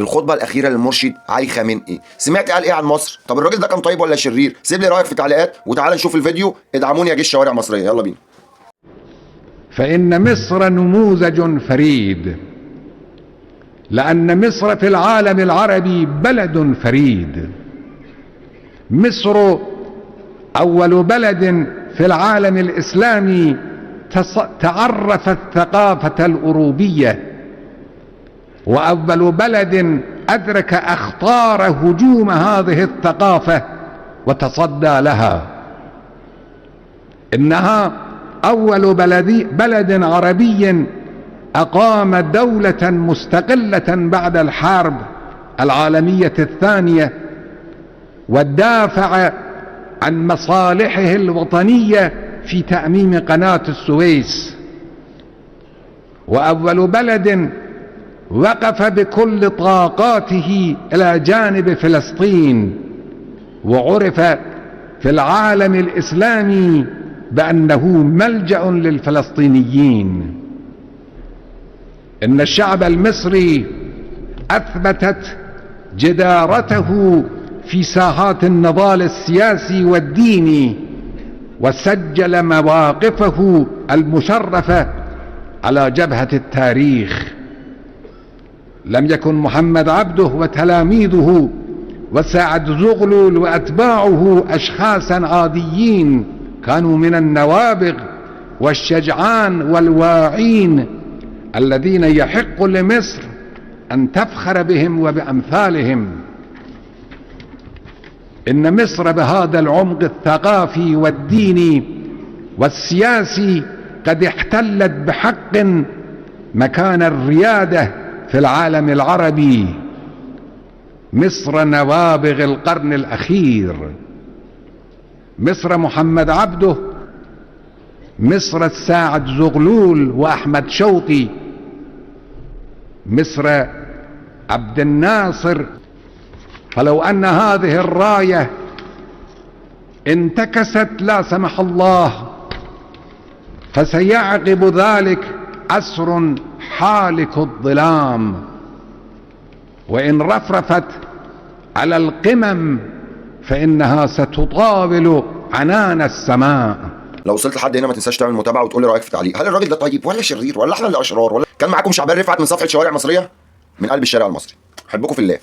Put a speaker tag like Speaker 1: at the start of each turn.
Speaker 1: الخطبة الأخيرة للمرشد علي خامنئي، سمعت قال إيه عن مصر؟ طب الراجل ده كان طيب ولا شرير؟ سيب لي رأيك في التعليقات وتعال نشوف الفيديو. ادعموني يا جيش شوارع مصرية، يلا بينا.
Speaker 2: فإن مصر نموذج فريد، لأن مصر في العالم العربي بلد فريد. مصر أول بلد في العالم الإسلامي تعرف الثقافة الأوروبية، وأول بلد أدرك أخطار هجوم هذه الثقافة وتصدى لها. إنها أول بلد عربي أقام دولة مستقلة بعد الحرب العالمية الثانية، ودافع عن مصالحه الوطنية في تأميم قناة السويس، وأول بلد وقف بكل طاقاته إلى جانب فلسطين، وعرف في العالم الإسلامي بأنه ملجأ للفلسطينيين. إن الشعب المصري أثبتت جدارته في ساحات النضال السياسي والديني، وسجل مواقفه المشرفة على جبهة التاريخ. لم يكن محمد عبده وتلاميذه وسعد زغلول وأتباعه أشخاصا عاديين، كانوا من النوابغ والشجعان والواعين الذين يحق لمصر أن تفخر بهم وبأمثالهم. إن مصر بهذا العمق الثقافي والديني والسياسي قد احتلت بحق مكان الريادة في العالم العربي. مصر نوابغ القرن الأخير، مصر محمد عبده، مصر الساعد زغلول وأحمد شوقي، مصر عبد الناصر. فلو أن هذه الراية انتكست لا سمح الله فسيعقب ذلك عصر حالك الظلام، وإن رفرفت على القمم فإنها ستطاول عنان السماء.
Speaker 1: لو وصلت لحد هنا ما تنساش تعمل متابعة وتقول لي رأيك في التعليق. هل الراجل ده طيب ولا شرير ولا احنا اللي أشرار؟ ولا كان معاكم شعبان رفعت من صفحة شوارع مصرية من قلب الشارع المصري. أحبكم في الله.